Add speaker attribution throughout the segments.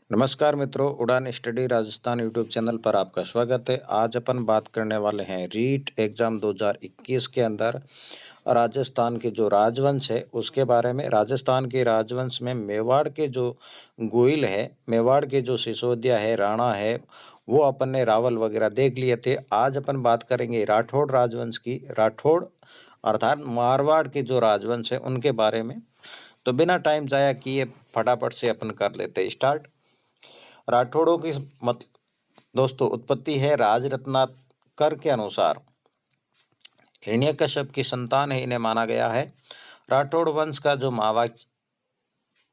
Speaker 1: नमस्कार मित्रों, उड़ान स्टडी राजस्थान यूट्यूब चैनल पर आपका स्वागत है। आज अपन बात करने वाले हैं रीट एग्जाम 2021 के अंदर राजस्थान के जो राजवंश है उसके बारे में। राजस्थान के राजवंश में मेवाड़ के जो गोइल है, मेवाड़ के जो सिसोदिया है, राणा है, वो अपन ने रावल वगैरह देख लिए थे। आज अपन बात करेंगे राठौड़ राजवंश की। राठौड़ अर्थात मारवाड़ के जो राजवंश है उनके बारे में। तो बिना टाइम जाया किए फटाफट से अपन कर लेते स्टार्ट। राठौड़ों की दोस्तों उत्पत्ति है राजरत्नाकर के अनुसार हिरण्यकश्यप की संतान है, इन्हें माना गया है। राठौड़ वंश का जो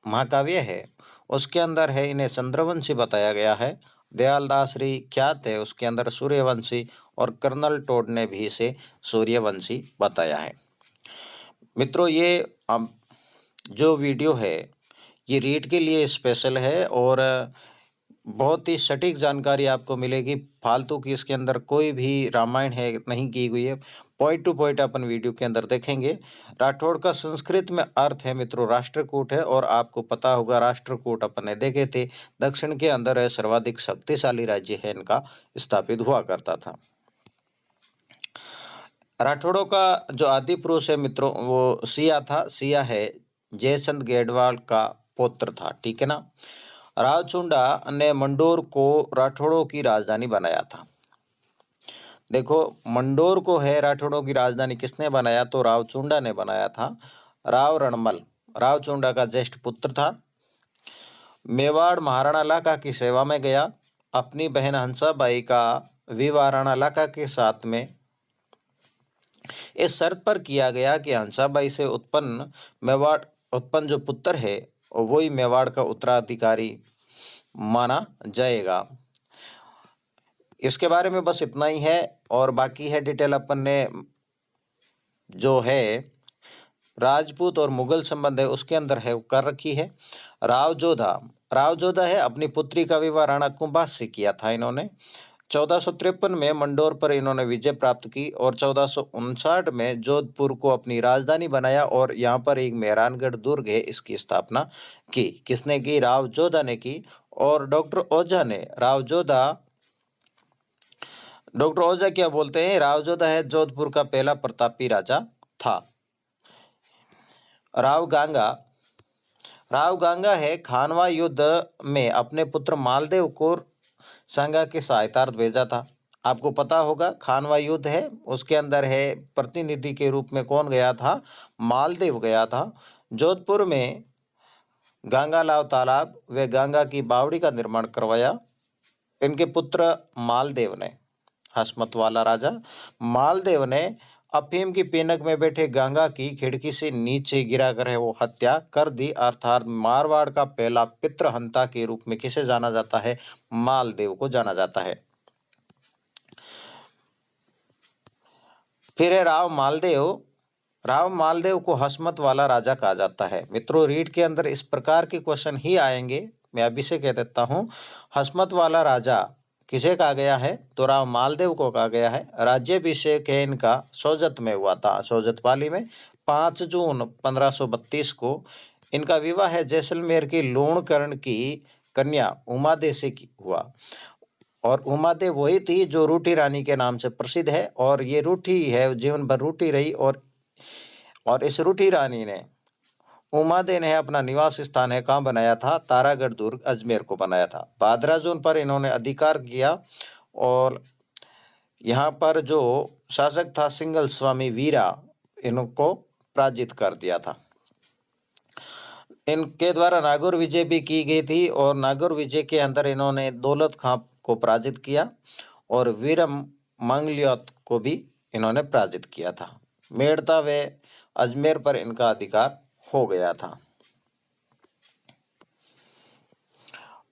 Speaker 1: महाकाव्य है उसके अंदर है इन्हें चंद्रवंशी बताया गया है। दयालदासरी ख्यात है उसके अंदर सूर्यवंशी, और कर्नल टोड ने भी इसे सूर्यवंशी बताया है। मित्रों, ये जो वीडियो है ये रीड के लिए स्पेशल है और बहुत ही सटीक जानकारी आपको मिलेगी। फालतू की इसके अंदर कोई भी रामायण है नहीं की गई है। पॉइंट टू पॉइंट अपन वीडियो के अंदर देखेंगे। राठौड़ का संस्कृत में अर्थ है मित्रों राष्ट्रकूट है, और आपको पता होगा राष्ट्रकूट अपन ने देखे थे, दक्षिण के अंदर है सर्वाधिक शक्तिशाली राज्य है इनका स्थापित हुआ करता था। राठौड़ों का जो आदि पुरुष है मित्रों वो सिया था। सिया है जयचंद गेडवाल का पुत्र था, ठीक है ना। रावचुंडा ने मंडोर को राठौड़ों की राजधानी बनाया था। देखो, मंडोर को है राठौड़ों की राजधानी किसने बनाया? तो रावचुंडा ने बनाया था। राव रणमल रावचुंडा का ज्येष्ठ पुत्र था। मेवाड़ महाराणा लाका की सेवा में गया। अपनी बहन हंसाबाई का विवाह राणा लाका के साथ में इस शर्त पर किया गया कि हंसाबाई से उत्पन्न जो पुत्र है वही मेवाड़ का उत्तराधिकारी माना जाएगा। इसके बारे में बस इतना ही है, और बाकी है डिटेल अपन ने जो है राजपूत और मुगल संबंध है उसके अंदर है कर रखी है। रावजोधा है अपनी पुत्री का विवाह राणा कुंभा से किया था इन्होंने। 1453 में मंडोर पर इन्होंने विजय प्राप्त की और 1459 में जोधपुर को अपनी राजधानी बनाया, और यहाँ पर एक मेहरानगढ़ दुर्ग है इसकी स्थापना की। किसने की? रावजोधा ने की। और डॉक्टर ओझा क्या बोलते हैं? रावजोधा है जोधपुर का पहला प्रतापी राजा था। राव गांगा है खानवा युद्ध में अपने पुत्र मालदेव को संगा के सहायतार्थ भेजा था। आपको पता होगा खानवा युद्ध है उसके अंदर है प्रतिनिधि के रूप में कौन गया था? मालदेव गया था। जोधपुर में गंगालाव तालाब व गंगा की बावड़ी का निर्माण करवाया इनके पुत्र मालदेव ने। हसमत वाला राजा मालदेव ने अफीम की पीनक में बैठे गंगा की खिड़की से नीचे गिराकर है वो हत्या कर दी। अर्थात मारवाड़ का पहला पितृहंता के रूप में किसे जाना जाता है? मालदेव को जाना जाता है। फिर है राव मालदेव को हसमत वाला राजा कहा जाता है। मित्रों, रीड के अंदर इस प्रकार के क्वेश्चन ही आएंगे। मैं अभी से कह देता हूं, हसमत वाला राजा किसे कहा गया है? तो राव मालदेव को कहा गया है। राज्याभिषेक है इनका सोजत में हुआ था, सोजत पाली में 5 जून 1532 को। इनका विवाह है जैसलमेर की लूणकरण की कन्या उमादे से हुआ, और उमादे वही थी जो रूठी रानी के नाम से प्रसिद्ध है, और ये रूठी है जीवन भर रूठी रही, और इस रूठी रानी ने उमादे ने अपना निवास स्थान है कहाँ बनाया था? तारागढ़ दुर्ग अजमेर को बनाया था। भादरा जून पर इन्होंने अधिकार किया, और यहाँ पर जो शासक था सिंगल स्वामी वीरा, इनको पराजित कर दिया था। इनके द्वारा नागौर विजय भी की गई थी, और नागौर विजय के अंदर इन्होंने दौलत खां को पराजित किया, और वीरम मंगलियोत को भी इन्होंने पराजित किया था। मेड़ता व अजमेर पर इनका अधिकार हो गया था।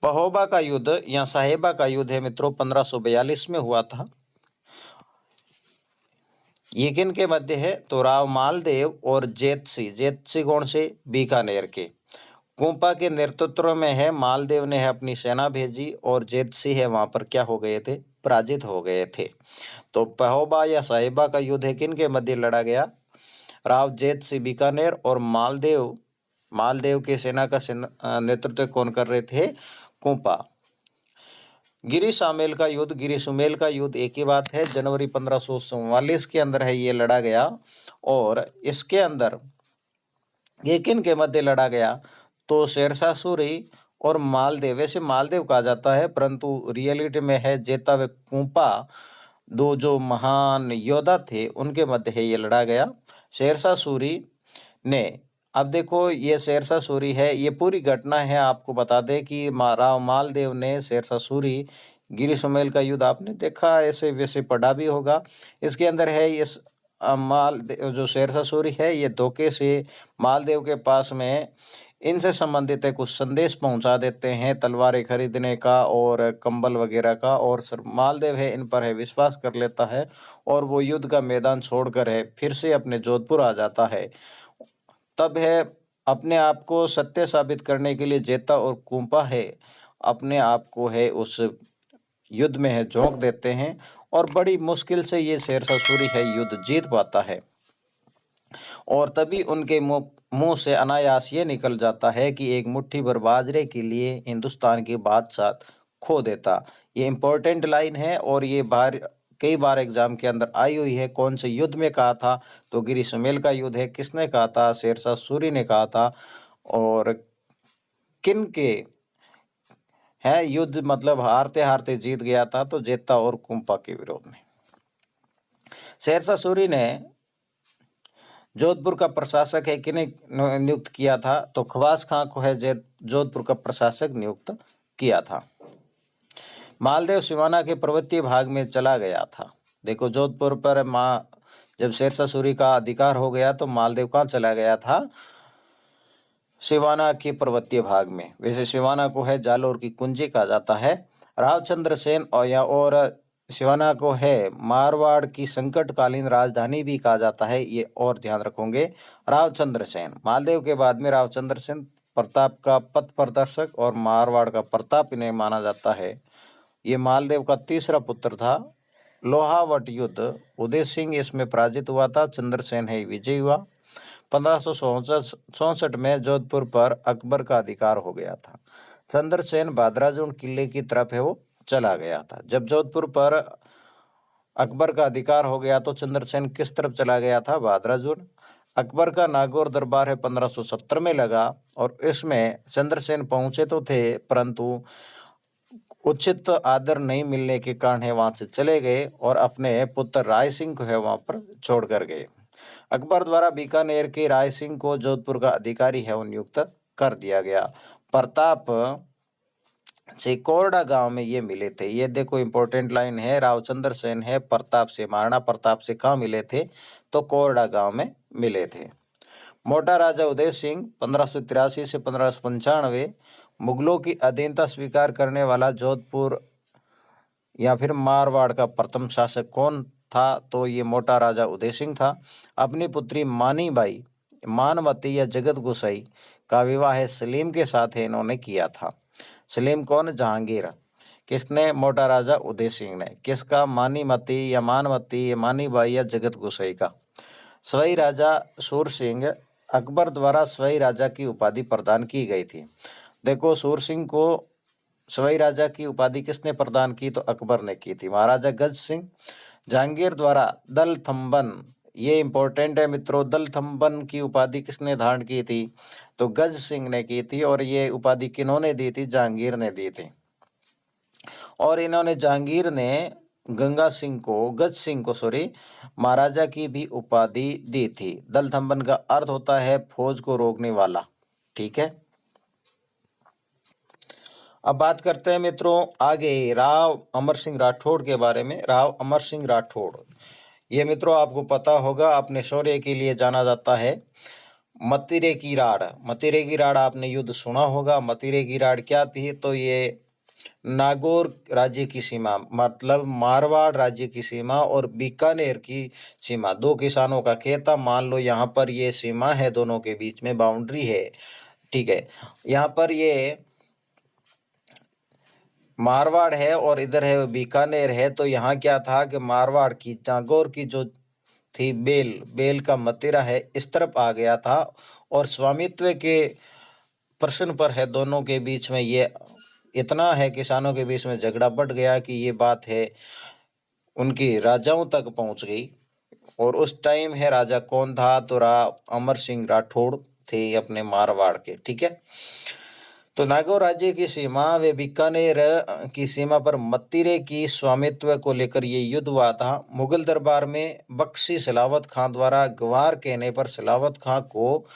Speaker 1: पहोबा का युद्ध या साहेबा का युद्ध है मित्रों 1542 में हुआ था। ये किन के मध्य है? तो राव मालदेव और जेतसी कौन से? बीकानेर के। कुंपा के नेतृत्व में है मालदेव ने अपनी सेना भेजी, और जेतसी है वहां पर क्या हो गए थे? पराजित हो गए थे। तो पहोबा या साहिबा का युद्ध है किन के मध्य लड़ा गया? राव जेतसी बीकानेर और मालदेव के सेना का नेतृत्व कौन कर रहे थे? कुंपा। गिरी शामेल का युद्ध, गिरी सुमेल का युद्ध एक ही बात है। जनवरी 1544 के अंदर है ये लड़ा गया। और इसके अंदर ये किन के मध्य लड़ा गया? तो शेरशाह सूरी और मालदेव। वैसे मालदेव कहा जाता है, परंतु रियलिटी में है जेता व कुंपा, दो जो महान योद्धा थे उनके मध्य है ये लड़ा गया। शेरशाह सूरी ने, अब देखो ये शेरशाह सूरी है, ये पूरी घटना है। आपको बता दें कि राव मालदेव ने शेरशाह सूरी, गिरी सुमेल का युद्ध आपने देखा, ऐसे वैसे पढ़ा भी होगा। इसके अंदर है इस मालदेव जो शेरशाह सूरी है ये धोखे से मालदेव के पास में इनसे संबंधित है कुछ संदेश पहुंचा देते हैं, तलवारें खरीदने का और कंबल वगैरह का। और मालदेव है इन पर है विश्वास कर लेता है और वो युद्ध का मैदान छोड़कर है फिर से अपने जोधपुर आ जाता है। तब है अपने आप को सत्य साबित करने के लिए जेता और कुंपा है अपने आप को है उस युद्ध में है झोंक देते हैं और बड़ी मुश्किल से ये शेरशाह सूरी है युद्ध जीत पाता है। और तभी उनके मुंह से अनायास ये निकल जाता है कि एक मुट्ठी भर बाजरे के लिए हिंदुस्तान की बादशाह खो देता। ये इंपॉर्टेंट लाइन है और ये कई बार एग्जाम के अंदर आई हुई है। कौन से युद्ध में कहा था? तो गिरी सुमेल का युद्ध है। किसने कहा था? शेरशाह सूरी ने कहा था। और किन के है युद्ध, मतलब हारते हारते जीत गया था? तो जेता और कुंपा के विरोध में। शेरशाह सूरी ने जोधपुर का प्रशासक है किन्हें नियुक्त किया था? तो खवास खां को है जोधपुर का प्रशासक नियुक्त किया था। मालदेव सिवाना के पर्वतीय भाग में चला गया था। देखो जोधपुर पर जब शेरशाह सूरी का अधिकार हो गया तो मालदेव कहाँ चला गया था? सिवाना के पर्वतीय भाग में। वैसे सिवाना को है जालोर की कुंजी कहा जाता है। रावचंद्र सेन और सिवाना को है मारवाड़ की संकटकालीन राजधानी भी कहा जाता है, ये और ध्यान रखोगे। रावचंद्र सेन, मालदेव के बाद में रावचंद्र सेन प्रताप का पथ प्रदर्शक और मारवाड़ का प्रताप इन्हें माना जाता है। ये मालदेव का तीसरा पुत्र था। लोहावट युद्ध, उदय सिंह इसमें पराजित हुआ था, चंद्रसेन है विजयी हुआ। 1564 में जोधपुर पर अकबर का अधिकार हो गया था। चंद्रसेन भादराजून किले की तरफ है वो चला गया था। जब जोधपुर पर अकबर का अधिकार हो गया तो चंद्रसेन किस तरफ चला गया था? भादराजून। अकबर का नागौर दरबार है 1570 में लगा और इसमें चंद्रसेन पहुंचे तो थे, परंतु उचित आदर नहीं मिलने के कारण है वहां से चले गए और अपने पुत्र राय सिंह को है वहां पर छोड़ कर गए। अकबर द्वारा बीकानेर के राय सिंह को जोधपुर का अधिकारी है वो नियुक्त कर दिया गया। प्रताप से कोरडा गांव में ये मिले थे। ये देखो इंपॉर्टेंट लाइन है। रावचंद्र सेन है प्रताप से, महाराणा प्रताप से कहाँ मिले थे? तो कोरडा गांव में मिले थे। मोटा राजा उदय सिंह 1583 से 1595 मुगलों की अधीनता स्वीकार करने वाला जोधपुर या फिर मारवाड़ का प्रथम शासक कौन था? तो ये मोटा राजा उदय सिंह था। अपनी पुत्री मानीबाई मानवती या जगत गोसाई का विवाह है सलीम के साथ है इन्होंने किया था। सलीम कौन? जहांगीर। किसने? मोटा राजा उदय सिंह ने। किसका? मानीमती या मानवती, मानीबाई या जगत गोसाई का। सवाई राजा सूर सिंह, अकबर द्वारा सवाई राजा की उपाधि प्रदान की गई थी। देखो सूर सिंह को सवाई राजा की उपाधि किसने प्रदान की? तो अकबर ने की थी। महाराजा गज सिंह जहांगीर द्वारा दल थम्बन, ये इंपॉर्टेंट है मित्रों, दल थम्बन की उपाधि किसने धारण की थी? तो गज सिंह ने की थी। और ये उपाधि किन्होंने दी थी? जहांगीर ने दी थी। और इन्होंने जहांगीर ने गज सिंह को महाराजा की भी उपाधि दी थी। दल थम्बन का अर्थ होता है फौज को रोकने वाला। ठीक है, अब बात करते हैं मित्रों आगे राव अमर सिंह राठौड़ के बारे में। राव अमर सिंह राठौड़, ये मित्रों आपको पता होगा अपने शौर्य के लिए जाना जाता है। मतिरे की राड़, मतिरे की राड़ आपने युद्ध सुना होगा। मतिरे की राड़ क्या थी? तो ये नागौर राज्य की सीमा, मतलब मारवाड़ राज्य की सीमा और बीकानेर की सीमा, दो किसानों का खेत था। मान लो यहाँ पर ये सीमा है, दोनों के बीच में बाउंड्री है। ठीक है, यहाँ पर ये मारवाड़ है और इधर है बीकानेर है। तो यहाँ क्या था कि मारवाड़ की नागौर की जो थी बेल का मतिरा है इस तरफ आ गया था और स्वामित्व के प्रश्न पर है दोनों के बीच में ये इतना है किसानों के बीच में झगड़ा बढ़ गया कि ये बात है उनकी राजाओं तक पहुंच गई। और उस टाइम है राजा कौन था, तो अमर सिंह राठौड़ थे अपने मारवाड़ के। ठीक है, तो नागौर राज्य की सीमा व बीकानेर की सीमा पर मत्तीरे की स्वामित्व को लेकर ये युद्ध हुआ था। मुगल दरबार में बख्शी सलावत खां द्वारा गवार कहने पर सलावत खां को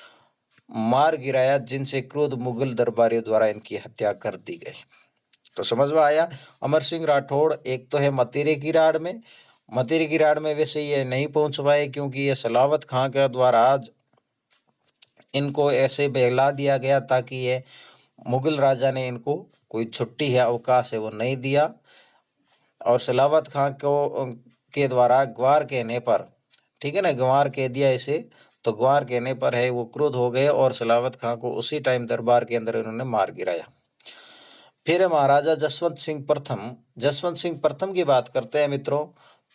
Speaker 1: मार गिराया, जिनसे क्रोध मुगल दरबारियों द्वारा इनकी हत्या कर दी गई। तो समझ में आया। अमर सिंह राठौड़ एक तो है मतीरे की राड़ में, मतीरे की राड़ में वैसे ये नहीं पहुंच पाए क्योंकि ये सलावत खां के द्वारा इनको ऐसे बहला दिया गया ताकि ये मुगल राजा ने इनको कोई छुट्टी है, अवकाश है, वो नहीं दिया। और सलावत खां को के द्वारा ग्वार कहने पर, ठीक है ना, ग्वार कह दिया इसे, तो ग्वार कहने पर है वो क्रोध हो गए और सलावत खां को उसी टाइम दरबार के अंदर इन्होंने मार गिराया। फिर महाराजा जसवंत सिंह प्रथम की बात करते हैं मित्रों।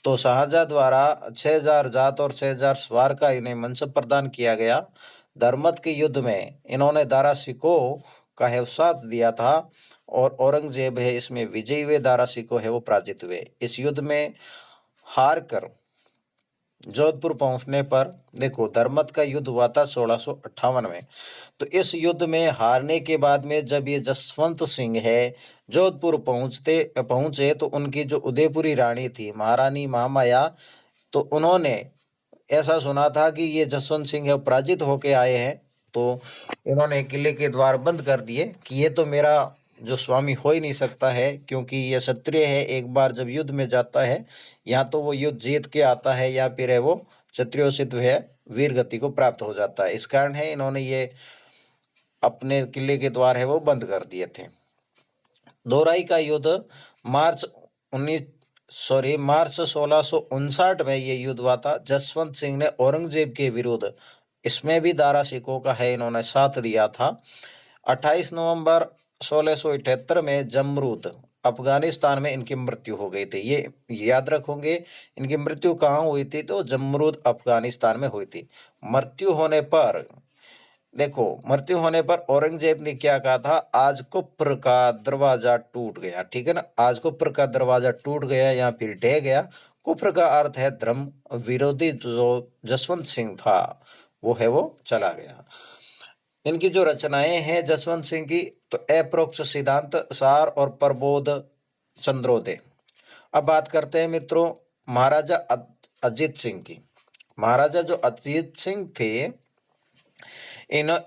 Speaker 1: तो शाहजहां द्वारा 6000 जात और 6000 सवार का इन्हें मनसब प्रदान किया गया। धर्मत के युद्ध में इन्होंने दारा सिको का है साथ दिया था और औरंगजेब है इसमें विजयी हुए, दारा सिको है वो पराजित हुए। इस युद्ध में हार कर जोधपुर पहुंचने पर, देखो धर्मत का युद्ध हुआ था 1658 में, तो इस युद्ध में हारने के बाद में जब ये जसवंत सिंह है जोधपुर पहुंचे तो उनकी जो उदयपुरी रानी थी महारानी महामाया, तो उन्होंने ऐसा सुना था कि ये जसवंत सिंह है पराजित होके आए हैं, तो इन्होंने किले के द्वार बंद कर दिए कि ये तो मेरा जो स्वामी हो ही नहीं सकता है, क्योंकि ये क्षत्रिय है, एक बार जब युद्ध में जाता है या तो वो युद्ध जीत के आता है या फिर है वो क्षत्रियोचित है वीर गति को प्राप्त हो जाता है। इस कारण है इन्होंने ये अपने किले के द्वार है वो बंद कर दिए थे। दोराई का युद्ध मार्च 1659 में ये युद्ध हुआ था। जसवंत सिंह ने औरंगजेब के विरुद्ध, इसमें भी दारा सिकों का है इन्होंने साथ दिया था। 28 नवंबर 1678 में जमरूद अफगानिस्तान में इनकी मृत्यु हो गई थी। ये याद रखोगे इनकी मृत्यु कहाँ हुई थी, तो जमरूद अफगानिस्तान में हुई थी। मृत्यु होने पर, देखो मृत्यु होने पर औरंगजेब ने क्या कहा था, आज कुफ्र का दरवाजा टूट गया। ठीक है ना, आज कुफ्र का दरवाजा टूट गया या फिर ढह गया। कुफ्र का अर्थ है धर्म विरोधी। जो जसवंत सिंह था वो है वो चला गया। इनकी जो रचनाएं हैं जसवंत सिंह की, तो अप्रोक्ष सिद्धांत सार और प्रबोध चंद्रोदय। अब बात करते हैं मित्रों महाराजा अजीत सिंह की। महाराजा जो अजीत सिंह थे, इन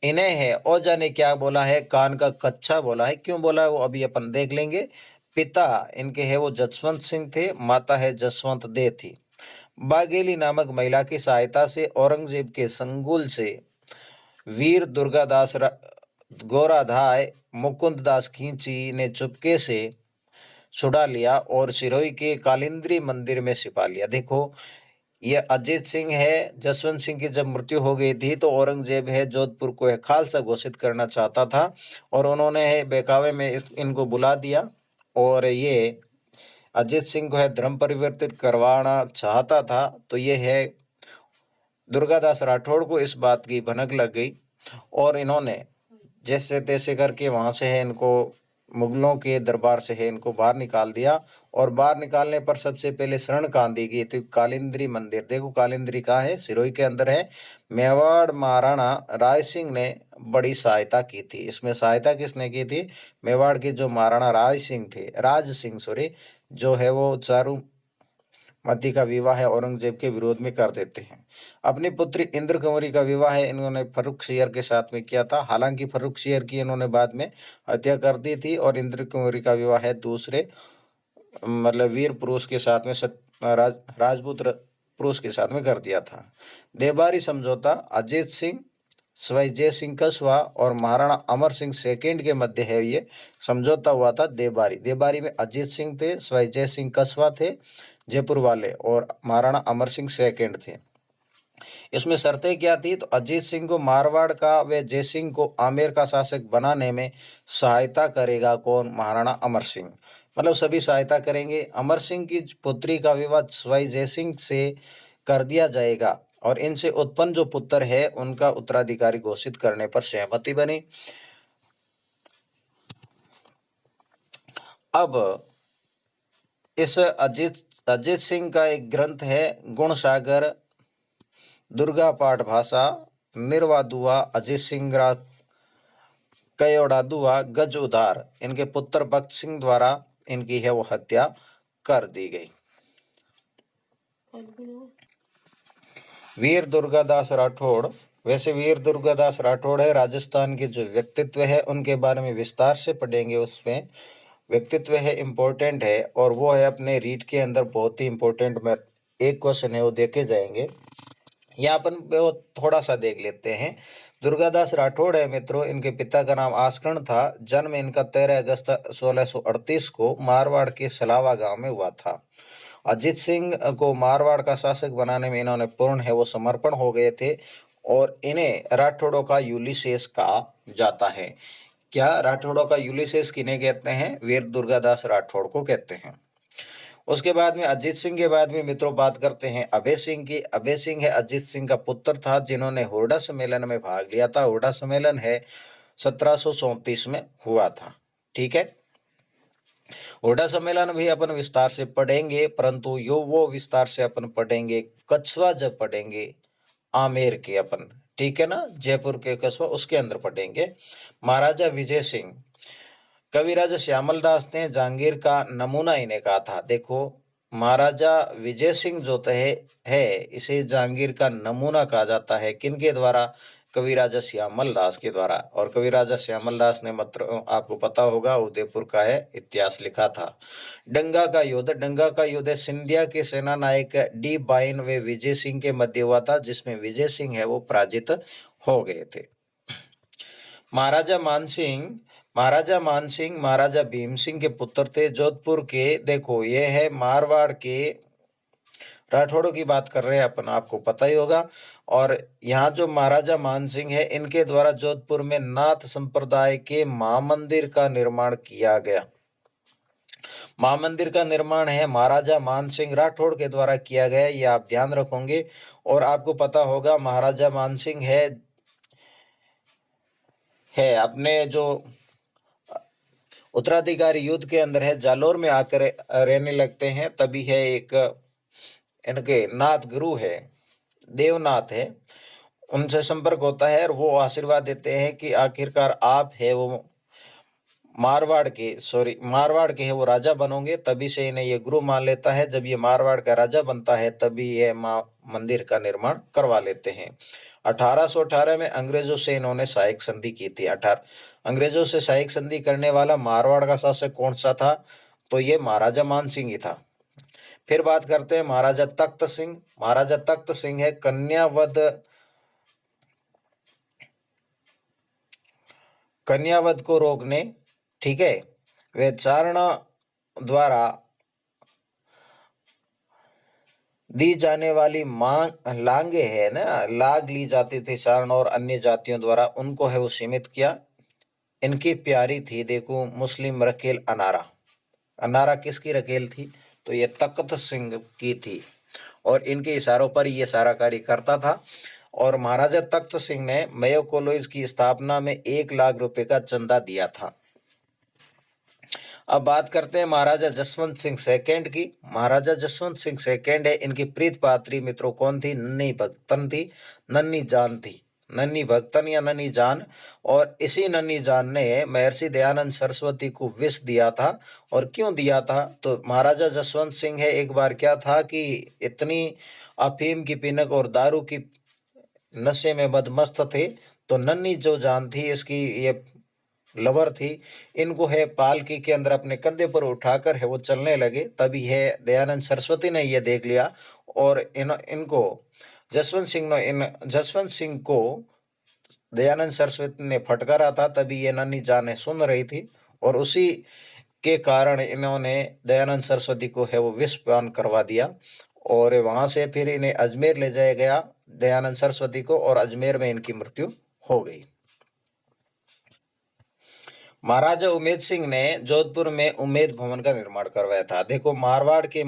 Speaker 1: इन्हें है ओजा ने क्या बोला है, कान का कच्चा बोला है। क्यों बोला है वो अभी अपन देख लेंगे। पिता इनके है वो जसवंत सिंह थे, माता है जसवंत दे थी। बाघेली नामक महिला की सहायता से औरंगजेब के संगुल से वीर दुर्गादास गोराधाय मुकुंद दास खींची ने चुपके से छुड़ा लिया और सिरोही के कालिंद्री मंदिर में छिपा लिया। देखो ये अजीत सिंह है, जसवंत सिंह की जब मृत्यु हो गई थी तो औरंगजेब है जोधपुर को है खालसा घोषित करना चाहता था और उन्होंने है बेकावे में इनको बुला दिया और ये अजीत सिंह को है धर्म परिवर्तित करवाना चाहता था। तो ये है दुर्गादास राठौड़ को इस बात की भनक लग गई और इन्होंने जैसे तैसे करके वहां से है इनको मुगलों के दरबार से है इनको बाहर निकाल दिया। और बाहर निकालने पर सबसे पहले शरण कहाँ दी गई थी, कालिंद्री मंदिर। देखो कालिंद्री कहाँ है, सिरोही के अंदर है। मेवाड़ महाराणा राय सिंह ने बड़ी सहायता की थी। इसमें सहायता किसने की थी, मेवाड़ के जो महाराणा राय सिंह थे, राज सिंह सॉरी, जो है वो चारू मती का विवाह है औरंगजेब के विरोध में कर देते हैं। अपनी पुत्री इंद्र कंवरी का विवाह है इन्होंने फर्रुखसियर के साथ में किया था। हालांकि फर्रुखसियर की इन्होंने बाद में हत्या कर दी थी और इंद्र कंवरी का विवाह है दूसरे मतलब वीर पुरुष के साथ में राजपूत पुरुष के साथ में कर दिया था। देबारी समझौता अजीत सिंह सवाई जय सिंह कस्वा और महाराणा अमर सिंह सेकेंड के मध्य है ये समझौता हुआ था। देबारी में अजीत सिंह थे, सवाई जय सिंह कस्वा थे जयपुर वाले और महाराणा अमर सिंह सेकेंड थे। इसमें शर्तें क्या थी, तो अजीत सिंह को मारवाड़ का व जय सिंह को आमेर का शासक बनाने में सहायता करेगा कौन, महाराणा अमर सिंह। मतलब सभी सहायता करेंगे। अमर सिंह की पुत्री का विवाह सवाई जय सिंह से कर दिया जाएगा और इनसे उत्पन्न जो पुत्र है उनका उत्तराधिकारी घोषित करने पर सहमति बनी। अब इस अजीत अजीत सिंह का एक ग्रंथ है गुण सागर, दुर्गा पाठ भाषा, निर्वा दुआ, अजीत सिंह रा कयोड़ा दुआ, गज उधार, इनके पुत्र भक्त सिंह द्वारा इनकी है वो हत्या कर दी गई। वीर दुर्गादास राठौड़, वैसे वीर दुर्गादास राठौड़ है राजस्थान के जो व्यक्तित्व है उनके बारे में विस्तार से पढ़ेंगे। उसमें व्यक्तित्व है इम्पोर्टेंट है और वो है अपने रीड के अंदर बहुत ही इम्पोर्टेंट में एक क्वेश्चन है वो देखे जाएंगे। यहाँ अपन वो थोड़ा सा देख लेते हैं। दुर्गादास राठौड़ है मित्रों, इनके पिता का नाम आस्करण था। जन्म इनका 13 अगस्त 1638 को मारवाड़ के सलावा गांव में हुआ था। अजीत सिंह को मारवाड़ का शासक बनाने में इन्होंने पूर्ण है वो समर्पण हो गए थे और इन्हें राठौड़ों का यूलिसेस कहा जाता है। क्या राठौड़ों का यूलिसेस किन्हें कहते हैं? वीर दुर्गादास राठौड़ को कहते हैं। उसके बाद में अजीत सिंह के बाद में मित्रों बात करते हैं अभय सिंह की। अभय सिंह है अजीत सिंह का पुत्र था जिन्होंने हुरडा सम्मेलन में भाग लिया था। हुरडा सम्मेलन है 1734 में हुआ था। ठीक है, हुरडा सम्मेलन भी अपन विस्तार से पढ़ेंगे, परंतु यो वो विस्तार से अपन पढ़ेंगे कछवा जब पढ़ेंगे आमेर के अपन, ठीक है ना, जयपुर के कस्बा उसके अंदर पढ़ेंगे। महाराजा विजय सिंह, कविराजा श्यामल दास ने जहांगीर का नमूना इन्हें कहा था। देखो महाराजा विजय सिंह जो है इसे जहांगीर का नमूना कहा जाता है। किनके द्वारा? कविराजा श्यामल दास के द्वारा। और कविराजा श्यामल दास ने मात्र आपको पता होगा उदयपुर का है इतिहास लिखा था। डंगा का युद्ध, डंगा का युद्ध सिंधिया के सेना नायक डी बाइन व विजय सिंह के मध्य हुआ था जिसमें विजय सिंह है वो पराजित हो गए थे। महाराजा मानसिंह, महाराजा मानसिंह महाराजा भीम सिंह के पुत्र थे, जोधपुर के। देखो ये है मारवाड़ के राठौड़ों की बात कर रहे हैं अपन, आपको पता ही होगा। और यहाँ जो महाराजा मानसिंह है इनके द्वारा जोधपुर में नाथ संप्रदाय के महामंदिर का निर्माण किया गया। महामंदिर का निर्माण है महाराजा मानसिंह राठौड़ के द्वारा किया गया, ये आप ध्यान रखोगे। और आपको पता होगा महाराजा मानसिंह है अपने जो उत्तराधिकारी युद्ध के अंदर है जालोर में आकर रहने लगते हैं, तभी है एक इनके नाथ गुरु है देवनाथ है, उनसे संपर्क होता है और वो आशीर्वाद देते हैं कि आखिरकार आप है वो मारवाड़ के है वो राजा बनोगे। तभी से इन्हें ये गुरु मान लेता है। जब ये मारवाड़ का राजा बनता है तभी ये मंदिर का निर्माण करवा लेते हैं। 1818 में अंग्रेजों से इन्होंने सहायक संधि की थी। अंग्रेजों से सहायक संधि करने वाला मारवाड़ का शासक कौन सा था? तो ये महाराजा मान सिंह ही था। फिर बात करते हैं महाराजा तख्त सिंह। महाराजा तख्त सिंह है कन्यावध को रोकने, ठीक है, वे चारण द्वारा दी जाने वाली लांगे है ना, लाग ली जाती थी चारण और अन्य जातियों द्वारा, उनको है वो सीमित किया। इनकी प्यारी थी देखो मुस्लिम रकेल अनारा। अनारा किसकी रकेल थी? तो ये तख्त सिंह की थी और इनके इशारों पर ये सारा कार्य करता था। और महाराजा तख्त सिंह ने मेयो कॉलेज की स्थापना में 1 लाख रुपए का चंदा दिया था। अब बात करते हैं महाराजा जसवंत सिंह सेकंड की। महाराजा जसवंत सिंह सेकंड है, इनकी प्रीत पात्री मित्रों कौन थी? नन्ही भक्तन थी, नन्ही जान थी, नन्ही भक्तन या नन्ही जान। और इसी नन्ही जान ने महर्षि दयानंद सरस्वती को विष दिया था। और क्यों दिया था? तो महाराजा जसवंत सिंह है एक बार क्या था कि इतनी अफीम की पिनक और दारू की नशे में बदमस्त थे, तो नन्ही जो जान थी इसकी ये लवर थी, इनको है पालकी के अंदर अपने कंधे पर उठाकर है वो चलने लगे। तभी है दयानंद सरस्वती ने ये देख लिया और इनको जसवंत सिंह को दयानंद सरस्वती ने फटकारा था। तभी ये नन्ही जाने सुन रही थी और उसी के कारण इन्होंने दयानंद सरस्वती को है वो विष पान करवा दिया। और वहां से फिर इन्हें अजमेर ले जाया गया दयानंद सरस्वती को, और अजमेर में इनकी मृत्यु हो गई। महाराजा उमेद सिंह ने जोधपुर में उमेद भवन का निर्माण करवाया था। देखो मारवाड़ के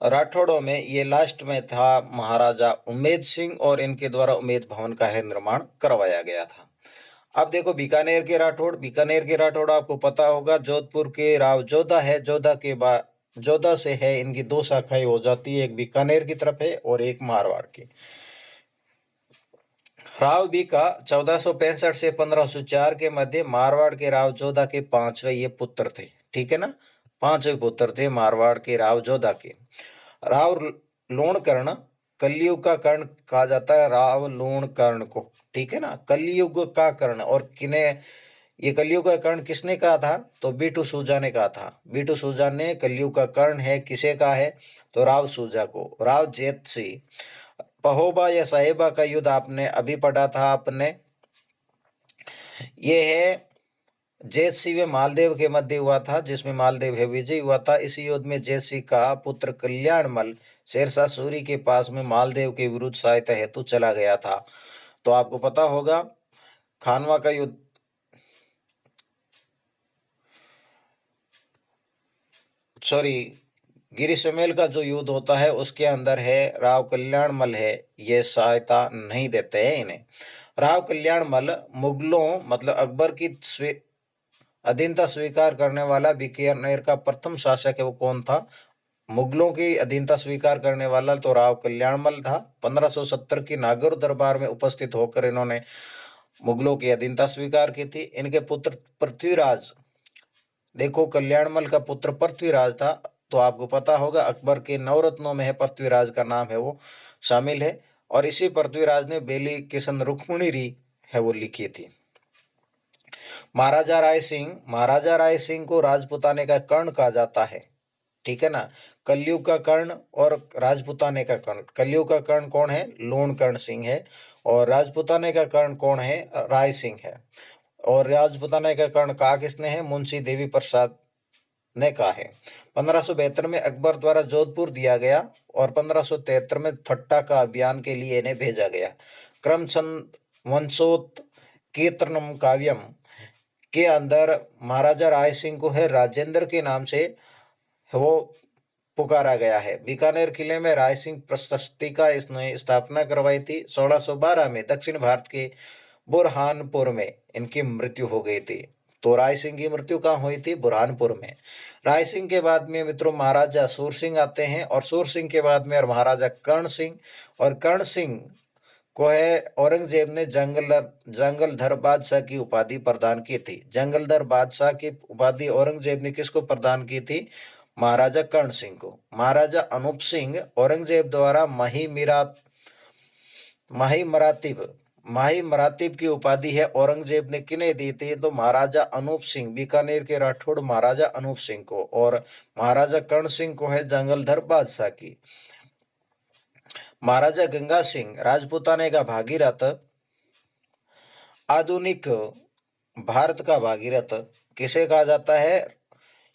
Speaker 1: राठौड़ों में ये लास्ट में था महाराजा उमेद सिंह और इनके द्वारा उमेद भवन का है निर्माण करवाया गया था। अब देखो बीकानेर के राठौड़ आपको पता होगा जोधपुर के राव जोधा है, जोधा से है, इनकी दो शाखाएं हो जाती है, एक बीकानेर की तरफ है और एक मारवाड़ की। राव बीका 1465 से 1504 के मध्य मारवाड़ के राव जोधा के पांचवे ये पुत्र थे, ठीक है ना, पांचवे पुत्र थे मारवाड़ के राव जोधा के। राव लोणकर्ण, कलयुग का कर्ण कहा जाता है राव लोणकर्ण को, ठीक है ना, कलयुग का कर्ण। और किन्हें ये कलयुग का कर्ण किसने कहा था, तो बीटू सूजा ने कहा था। बीटू सूजा ने कलयुग का कर्ण है किसे कहा है, तो राव सूजा को। राव जेत सिंह, पहोबा या साहेबा का युद्ध आपने अभी पढ़ा था आपने, ये है जैत सिंह व मालदेव के मध्य हुआ था, जिसमें मालदेव है विजय हुआ था। इसी युद्ध में जैत सिंह का पुत्र कल्याणमल शेरशाह सूरी के पास में मालदेव के विरुद्ध सहायता हेतु चला गया था। तो आपको पता होगा खानवा का युद्ध, सॉरी गिरी समेल का जो युद्ध होता है उसके अंदर है राव कल्याणमल है, ये सहायता नहीं देते हैं इन्हें। राव कल्याणमल मुगलों मतलब अकबर की अधीनता स्वीकार करने वाला बीकानेर का प्रथम शासक है। वो कौन था, मुगलों की अधीनता स्वीकार करने वाला तो राव कल्याणमल था। 1570 की नागौर दरबार में उपस्थित होकर इन्होंने मुगलों की अधीनता स्वीकार की थी। इनके पुत्र पृथ्वीराज, देखो कल्याणमल का पुत्र पृथ्वीराज था, तो आपको पता होगा अकबर के नवरत्नों में है पृथ्वीराज का नाम है वो शामिल है। और इसी पृथ्वीराज ने बेली किशन रुक्मिणी है वो लिखी थी। महाराजा राय सिंह को राजपुताने का कर्ण कहा जाता है, ठीक है ना, कलयुग का कर्ण और राजपुताने का कर्ण। कलयुग का कर्ण कौन है, लोणकर्ण सिंह है, और राजपुताने का कर्ण कौन है, राय सिंह है। और राजपुताने का कर्ण कहा किसने है, मुंशी देवी प्रसाद ने कहा है। 1572 में अकबर द्वारा जोधपुर दिया गया और 1573 में थट्टा का अभियान के लिए इन्हें भेजा गया। क्रमचंद वंशोत कीर्तनम काव्यम के अंदर महाराजा राय सिंह को है राजेंद्र के नाम से वो पुकारा गया है। बीकानेर किले में राय सिंह प्रशस्ति का इसने स्थापना करवाई थी। 1612 में दक्षिण भारत के बुरहानपुर में इनकी मृत्यु हो गई थी। तो राय सिंह की मृत्यु कहाँ हुई थी, बुरहानपुर में। राय सिंह के बाद में मित्रों महाराजा सूर सिंह आते हैं, और सूर सिंह के बाद में महाराजा कर्ण सिंह। और कर्ण सिंह को है औरंगजेब ने जंगलधर बादशाह की उपाधि प्रदान की थी। जंगलधर बादशाह की उपाधि औरंगजेब ने किसको प्रदान की थी, महाराजा कर्ण सिंह को। महाराजा अनूप सिंह औरंगजेब द्वारा माही मरातिब की उपाधि है औरंगजेब ने किन्हें दी थी, तो महाराजा अनूप सिंह, बीकानेर के राठौड़ महाराजा अनूप सिंह को। और महाराजा कर्ण सिंह को है जंगलधर बादशाह की। महाराजा गंगा सिंह राजपूताने का भागीरथ, आधुनिक भारत का भागीरथ किसे कहा जाता है,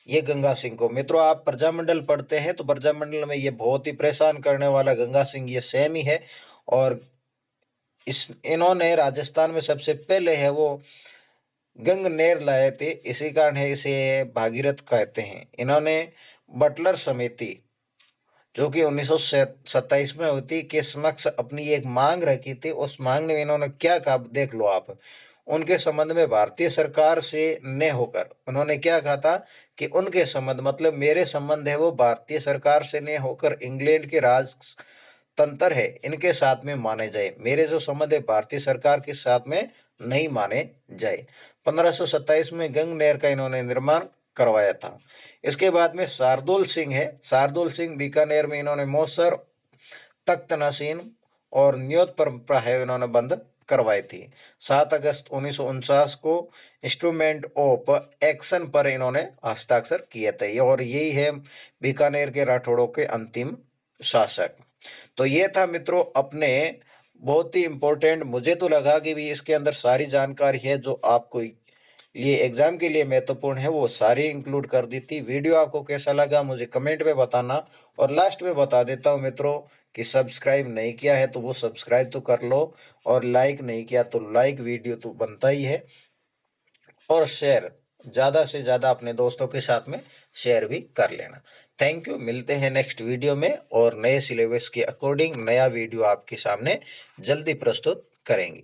Speaker 1: ये गंगा सिंह को। मित्रों आप प्रजामंडल पढ़ते हैं तो प्रजामंडल में ये बहुत ही परेशान करने वाला गंगा सिंह ये सेम ही है। और इन्होंने राजस्थान में सबसे पहले है वो गंगनेर लाए थे, इसी कारण है इसे भागीरथ कहते हैं। इन्होंने बटलर समिति जो कि 1927 में होती के समक्ष अपनी एक मांग रखी थी। उस मांग में इन्होंने क्या कहा देख लो आप। उनके संबंध में भारतीय सरकार से न होकर उन्होंने क्या कहा था कि उनके संबंध मतलब मेरे संबंध है वो भारतीय सरकार से न होकर इंग्लैंड के राजतंत्र है इनके साथ में माने जाए, मेरे जो संबंध है भारतीय सरकार के साथ में नहीं माने जाए। 1527 में गंगनेर का इन्होंने निर्माण करवाया था। इसके बाद में शार्दुल सिंह है। शार्दुल सिंह बीकानेर में इन्होंने मोसर, तख्त नसीन और न्योत परंपरा है इन्होंने बंद करवाई थी। 7 अगस्त 1949 को इंस्ट्रूमेंट ऑफ एक्शन पर इन्होंने हस्ताक्षर किए थे। और यही है बीकानेर के राठौड़ों के अंतिम शासक। तो ये था मित्रों अपने बहुत ही इंपॉर्टेंट, मुझे तो लगा कि भी इसके अंदर सारी जानकारी है जो आपको लिए एग्जाम के लिए महत्वपूर्ण है वो सारी इंक्लूड कर दी थी। वीडियो आपको कैसा लगा मुझे कमेंट में बताना। और लास्ट में बता देता हूँ मित्रों कि सब्सक्राइब नहीं किया है तो वो सब्सक्राइब तो कर लो, और लाइक नहीं किया तो लाइक, वीडियो तो बनता ही है। और शेयर ज़्यादा से ज़्यादा अपने दोस्तों के साथ में शेयर भी कर लेना। थैंक यू, मिलते हैं नेक्स्ट वीडियो में और नए सिलेबस के अकॉर्डिंग नया वीडियो आपके सामने जल्दी प्रस्तुत करेंगे।